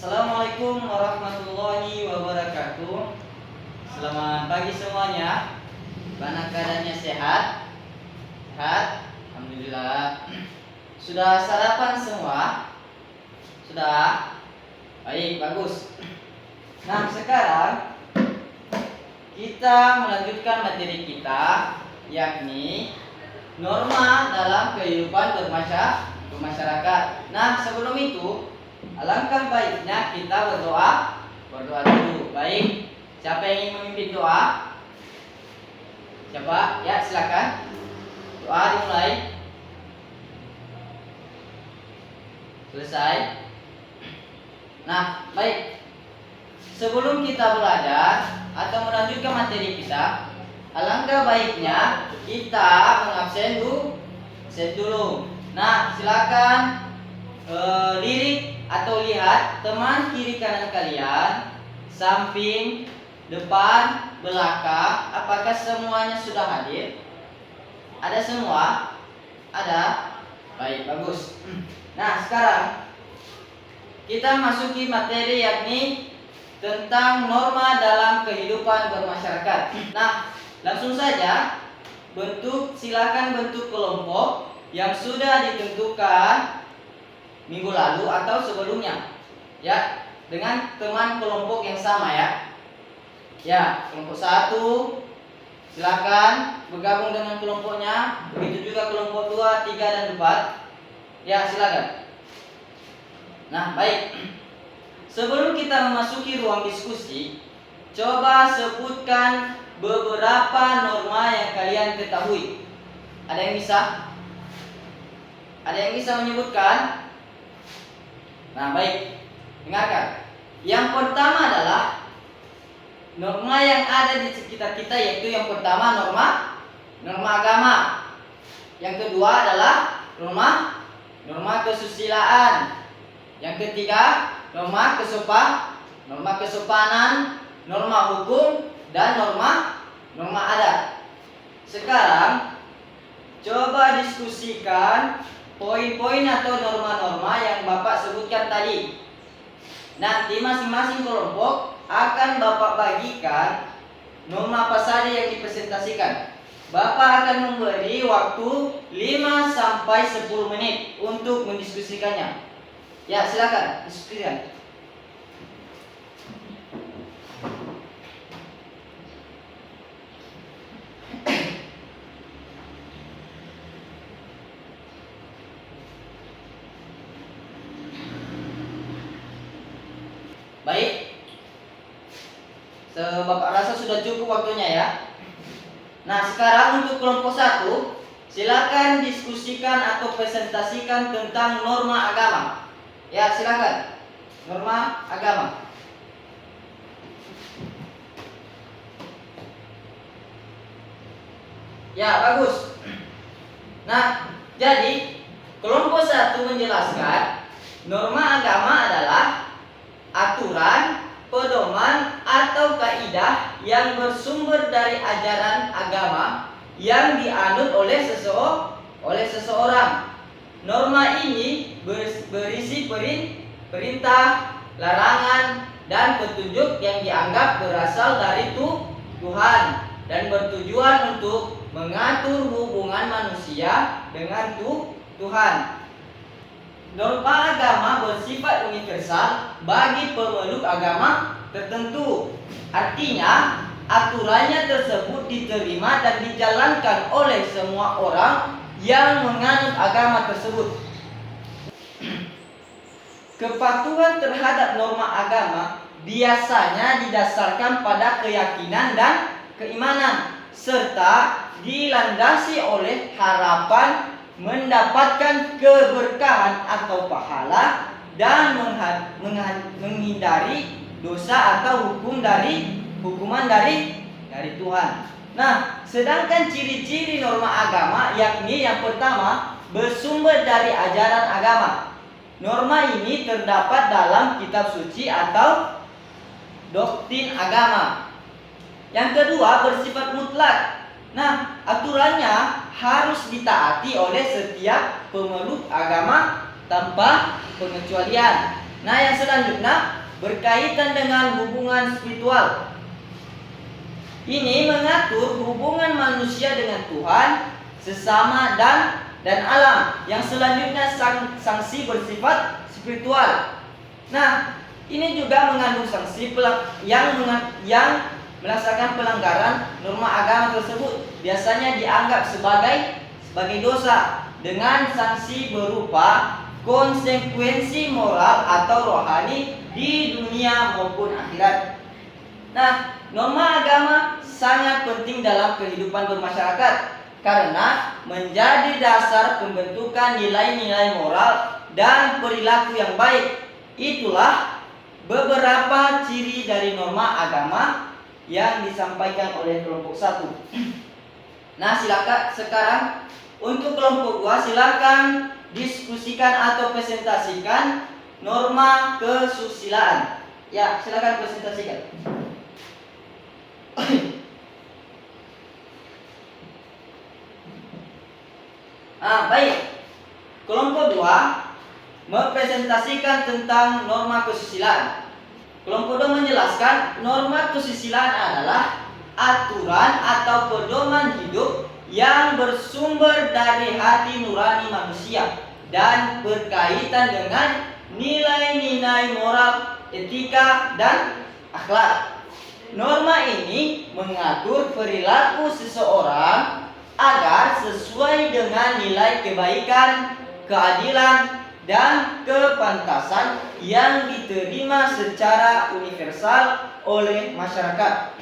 Assalamualaikum warahmatullahi wabarakatuh. Selamat pagi semuanya. Bagaimana keadaannya, sehat? Sehat? Alhamdulillah. Sudah sarapan semua? Sudah? Baik, bagus. Nah, sekarang kita melanjutkan materi kita, yakni norma dalam kehidupan bermasyarakat. Nah, sebelum itu alangkah baiknya kita berdoa dulu. Baik, siapa yang ingin memimpin doa? Siapa? Ya, silakan. Doa dimulai. Selesai. Nah, baik. Sebelum kita belajar atau melanjutkan materi kita, alangkah baiknya kita mengabsen dulu. Nah, silakan lirik atau lihat teman kiri kanan kalian, samping, depan, belakang. Apakah semuanya sudah hadir? Ada semua? Ada? Baik, bagus. Nah, sekarang kita masuki materi, yakni tentang norma dalam kehidupan bermasyarakat. Nah, langsung saja silakan bentuk kelompok yang sudah ditentukan minggu lalu atau sebelumnya, ya, dengan teman kelompok yang sama, ya. Ya, kelompok 1 silakan bergabung dengan kelompoknya. Begitu juga kelompok 2, 3 dan 4. Ya, silakan. Nah, baik. Sebelum kita memasuki ruang diskusi, coba sebutkan beberapa norma yang kalian ketahui. Ada yang bisa? Ada yang bisa menyebutkan? Nah, baik. Dengarkan. Yang pertama adalah norma yang ada di sekitar kita, yaitu yang pertama norma agama. Yang kedua adalah norma kesusilaan. Yang ketiga norma kesopanan, norma hukum, dan norma adat. Sekarang coba diskusikan poin-poin atau norma-norma yang Bapak sebutkan tadi. Nanti masing-masing kelompok akan Bapak bagikan norma apa saja yang dipresentasikan. Bapak akan memberi waktu 5 sampai 10 menit untuk mendiskusikannya. Ya, silakan diskusikan. Baik. Bapak rasa sudah cukup waktunya, ya. Nah, sekarang untuk kelompok 1, silakan diskusikan atau presentasikan tentang norma agama. Ya, silakan. Norma agama. Ya, bagus. Nah, jadi kelompok 1 menjelaskan norma agama adalah aturan, pedoman, atau kaidah yang bersumber dari ajaran agama yang dianut oleh seseorang. Norma ini berisi perintah, larangan, dan petunjuk yang dianggap berasal dari Tuhan dan bertujuan untuk mengatur hubungan manusia dengan Tuhan. Norma agama bersifat universal bagi pemeluk agama tertentu. Artinya, aturannya tersebut diterima dan dijalankan oleh semua orang yang menganut agama tersebut. Kepatuhan terhadap norma agama biasanya didasarkan pada keyakinan dan keimanan, serta dilandasi oleh harapan mendapatkan keberkahan atau pahala dan menghindari dosa atau hukuman dari Tuhan. Nah, sedangkan ciri-ciri norma agama, yakni yang pertama, bersumber dari ajaran agama. Norma ini terdapat dalam kitab suci atau doktrin agama. Yang kedua, bersifat mutlak. Nah, aturannya harus ditaati oleh setiap pemeluk agama tanpa pengecualian. Nah, yang selanjutnya berkaitan dengan hubungan spiritual. Ini mengatur hubungan manusia dengan Tuhan, sesama dan alam. Yang selanjutnya sanksi bersifat spiritual. Nah, ini juga mengandung sanksi yang melaksanakan pelanggaran norma agama tersebut biasanya dianggap sebagai dosa dengan sanksi berupa konsekuensi moral atau rohani di dunia maupun akhirat. Nah, norma agama sangat penting dalam kehidupan bermasyarakat karena menjadi dasar pembentukan nilai-nilai moral dan perilaku yang baik. Itulah beberapa ciri dari norma agama yang disampaikan oleh kelompok 1. Nah, silakan sekarang untuk kelompok 2 silakan diskusikan atau presentasikan norma kesusilaan. Ya, silakan presentasikan. Baik. Kelompok 2 mempresentasikan tentang norma kesusilaan. Kelompok 2 menjelaskan norma kesusilaan adalah aturan atau pedoman hidup yang bersumber dari hati nurani manusia dan berkaitan dengan nilai-nilai moral, etika, dan akhlak. Norma ini mengatur perilaku seseorang agar sesuai dengan nilai kebaikan, keadilan, dan kepantasan yang diterima secara universal oleh masyarakat.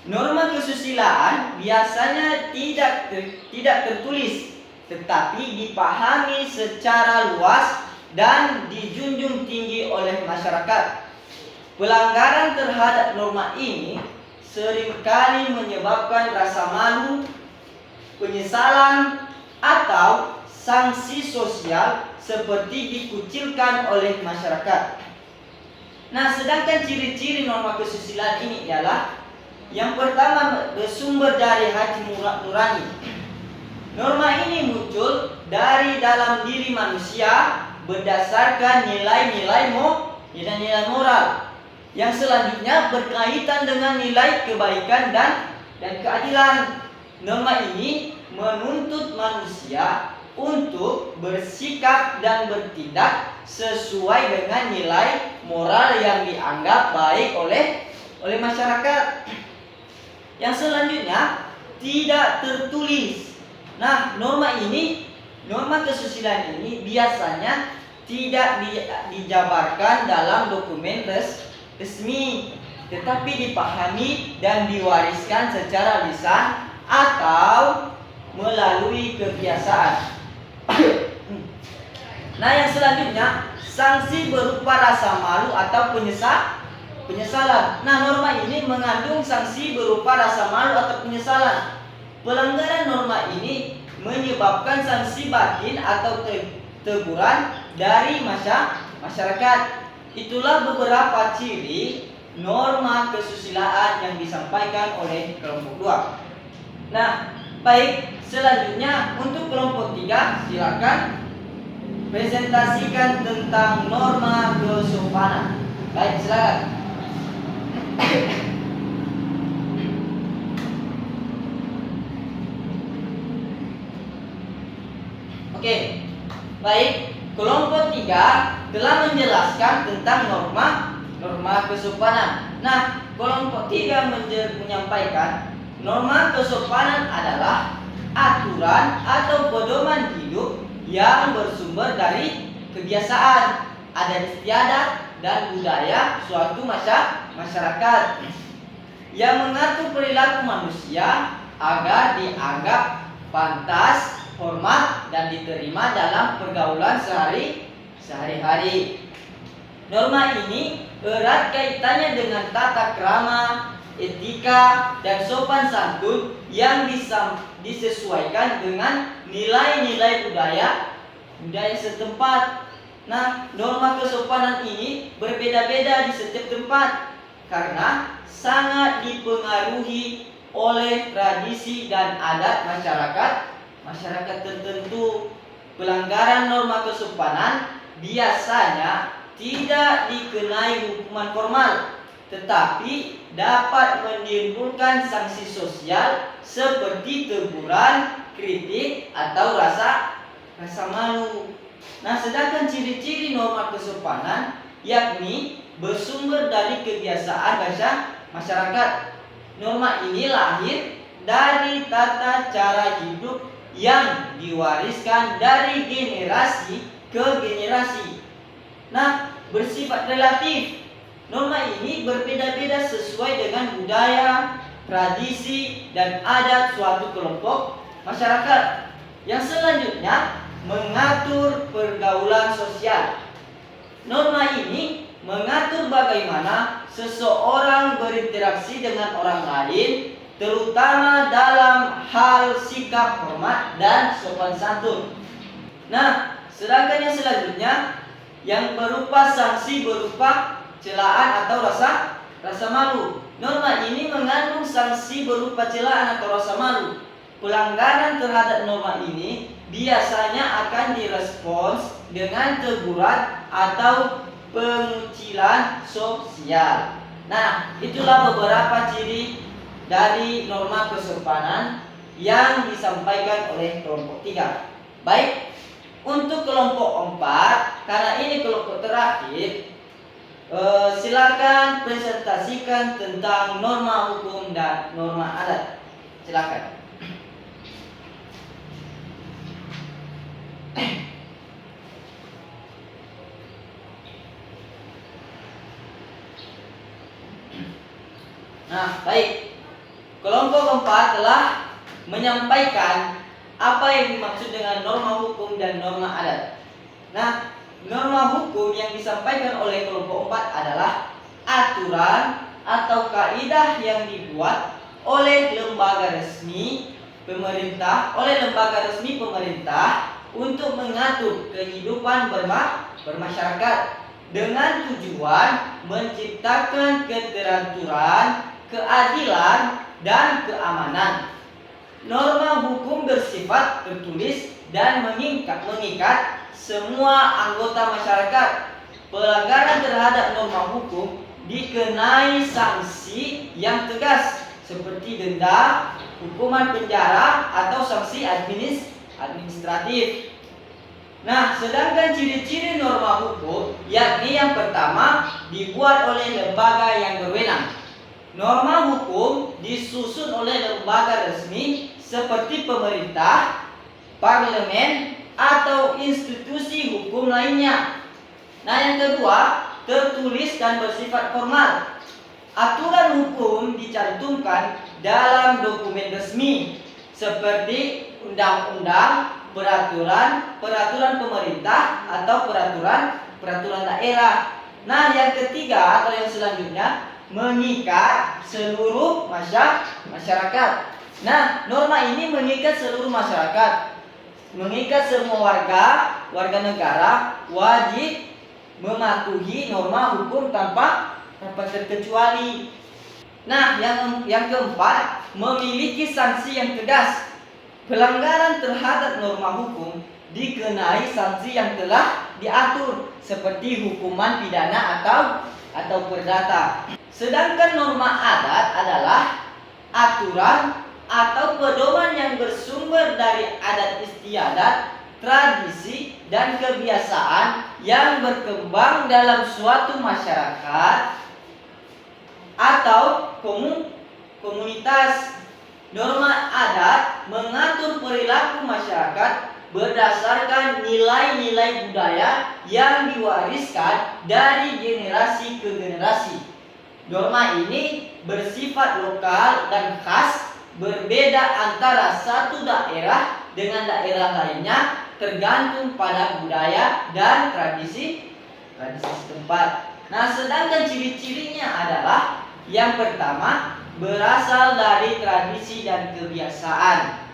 Norma kesusilaan biasanya tidak tertulis, tetapi dipahami secara luas dan dijunjung tinggi oleh masyarakat. Pelanggaran terhadap norma ini seringkali menyebabkan rasa malu, penyesalan, atau sanksi sosial seperti dikucilkan oleh masyarakat. Nah, sedangkan ciri-ciri norma kesusilaan ini ialah yang pertama, bersumber dari hati nurani. Norma ini muncul dari dalam diri manusia berdasarkan nilai-nilai moral. Yang selanjutnya berkaitan dengan nilai kebaikan dan keadilan. Norma ini menuntut manusia untuk bersikap dan bertindak sesuai dengan nilai moral yang dianggap baik oleh masyarakat. Yang selanjutnya tidak tertulis. Nah, norma kesusilaan ini biasanya tidak dijabarkan dalam dokumen resmi, tetapi dipahami dan diwariskan secara lisan atau melalui kebiasaan. Nah, yang selanjutnya sanksi berupa rasa malu atau penyesalan. Nah, norma ini mengandung sanksi berupa rasa malu atau penyesalan. Pelanggaran norma ini menyebabkan sanksi batin atau teguran dari masyarakat. Itulah beberapa ciri norma kesusilaan yang disampaikan oleh kelompok 2. Nah, baik, selanjutnya untuk kelompok 3 silakan presentasikan tentang norma kesopanan. Baik, silakan. Oke, baik. Kelompok 3 telah menjelaskan tentang norma kesopanan. Nah, kelompok 3 menyampaikan norma kesopanan adalah aturan atau pedoman hidup yang bersumber dari kebiasaan, adat istiadat, dan budaya suatu masyarakat yang mengatur perilaku manusia agar dianggap pantas, hormat, dan diterima dalam pergaulan sehari-hari. Norma ini erat kaitannya dengan tata krama, etika, dan sopan santun yang disesuaikan dengan nilai-nilai budaya setempat. Nah, norma kesopanan ini berbeda-beda di setiap tempat karena sangat dipengaruhi oleh tradisi dan adat masyarakat tertentu. Pelanggaran norma kesopanan biasanya tidak dikenai hukuman formal, tetapi dapat menimbulkan sanksi sosial seperti teguran, kritik, atau rasa malu. Nah, sedangkan ciri-ciri norma kesopanan yakni bersumber dari kebiasaan masyarakat. Norma ini lahir dari tata cara hidup yang diwariskan dari generasi ke generasi. Nah, bersifat relatif. Norma ini berbeda-beda sesuai dengan budaya, tradisi, dan adat suatu kelompok masyarakat. Yang selanjutnya, mengatur pergaulan sosial. Norma ini mengatur bagaimana seseorang berinteraksi dengan orang lain, terutama dalam hal sikap hormat dan sopan santun. Nah, sedangkan yang selanjutnya yang berupa sanksi berupa celaan atau rasa malu. Norma ini mengandung sanksi berupa celaan atau rasa malu. Pelanggaran terhadap norma ini biasanya akan direspons dengan teguran atau pengucilan sosial. Nah, itulah beberapa ciri dari norma kesopanan yang disampaikan oleh kelompok 3. Baik, untuk kelompok 4, karena ini kelompok terakhir, silakan presentasikan tentang norma hukum dan norma adat. Silakan. Nah, baik. Kelompok 4 telah menyampaikan apa yang dimaksud dengan norma hukum dan norma adat. Nah, norma hukum yang disampaikan oleh kelompok 4 adalah aturan atau kaidah yang dibuat oleh lembaga resmi pemerintah untuk mengatur kehidupan bermasyarakat dengan tujuan menciptakan keteraturan, keadilan, dan keamanan. Norma hukum bersifat tertulis dan mengikat semua anggota masyarakat. Pelanggaran terhadap norma hukum dikenai sanksi yang tegas seperti denda, hukuman penjara, atau sanksi administratif. Nah, sedangkan ciri-ciri norma hukum yakni yang pertama dibuat oleh lembaga yang berwenang. Norma hukum disusun oleh lembaga resmi seperti pemerintah, parlemen, atau institusi hukum lainnya. Nah, yang kedua, tertulis dan bersifat formal. Aturan hukum dicantumkan dalam dokumen resmi seperti undang-undang, peraturan pemerintah, atau peraturan daerah. Nah, yang ketiga atau yang selanjutnya mengikat seluruh masyarakat. Nah, norma ini mengikat seluruh masyarakat, mengikat semua warga negara wajib mematuhi norma hukum tanpa terkecuali. Nah, yang keempat, memiliki sanksi yang tegas. Pelanggaran terhadap norma hukum dikenai sanksi yang telah diatur seperti hukuman pidana atau perdata. Sedangkan norma adat adalah aturan atau pedoman yang bersumber dari adat istiadat, tradisi, dan kebiasaan yang berkembang dalam suatu masyarakat atau komunitas. Norma adat mengatur perilaku masyarakat berdasarkan nilai-nilai budaya yang diwariskan dari generasi ke generasi. Norma ini bersifat lokal dan khas, berbeda antara satu daerah dengan daerah lainnya tergantung pada budaya dan tradisi setempat. Nah, sedangkan ciri-cirinya adalah yang pertama, berasal dari tradisi dan kebiasaan.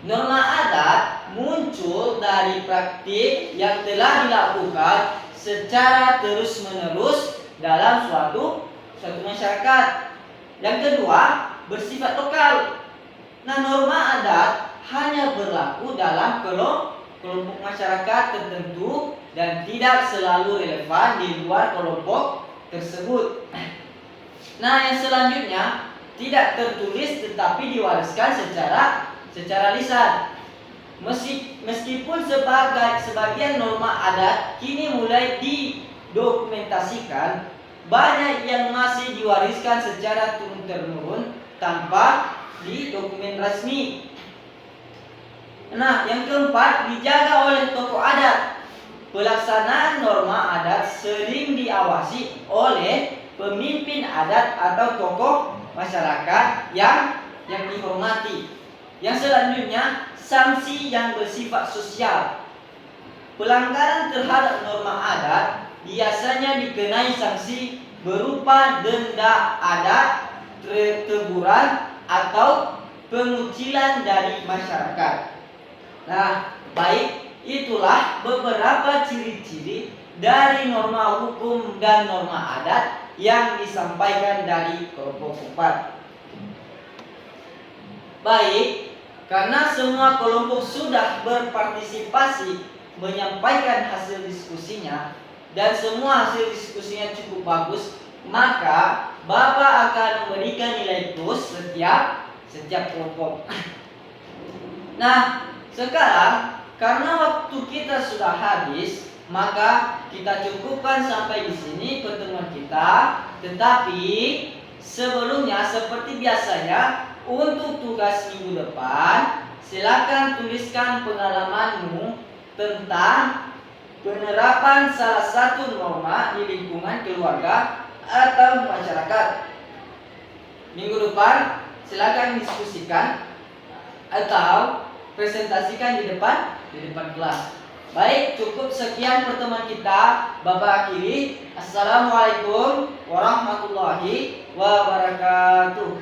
Norma adat muncul dari praktik yang telah dilakukan secara terus-menerus dalam suatu masyarakat. Yang kedua, bersifat lokal. Nah, norma adat hanya berlaku dalam kelompok masyarakat tertentu dan tidak selalu relevan di luar kelompok tersebut. Nah, yang selanjutnya tidak tertulis tetapi diwariskan secara lisan. Meskipun sebagian norma adat kini mulai didokumentasikan, banyak yang masih diwariskan secara turun-temurun tanpa di dokumen resmi. Nah, yang keempat, dijaga oleh tokoh adat. Pelaksanaan norma adat sering diawasi oleh pemimpin adat atau tokoh masyarakat yang dihormati. Yang selanjutnya, sanksi yang bersifat sosial. Pelanggaran terhadap norma adat biasanya dikenai sanksi berupa denda adat, teguran, atau pengucilan dari masyarakat. Nah, baik, itulah beberapa ciri-ciri dari norma hukum dan norma adat yang disampaikan dari kelompok 4. Baik, karena semua kelompok sudah berpartisipasi menyampaikan hasil diskusinya dan semua hasil diskusinya cukup bagus, maka Bapak akan memberikan nilai plus setiap kelompok. Nah, sekarang karena waktu kita sudah habis, maka kita cukupkan sampai di sini pertemuan kita. Tetapi sebelumnya seperti biasanya, untuk tugas minggu depan, silakan tuliskan pengalamanmu tentang penerapan salah satu norma di lingkungan keluarga atau masyarakat. Minggu depan silakan diskusikan atau presentasikan di depan kelas. Baik, cukup sekian pertemuan kita. Bapak akhiri. Assalamualaikum warahmatullahi wabarakatuh.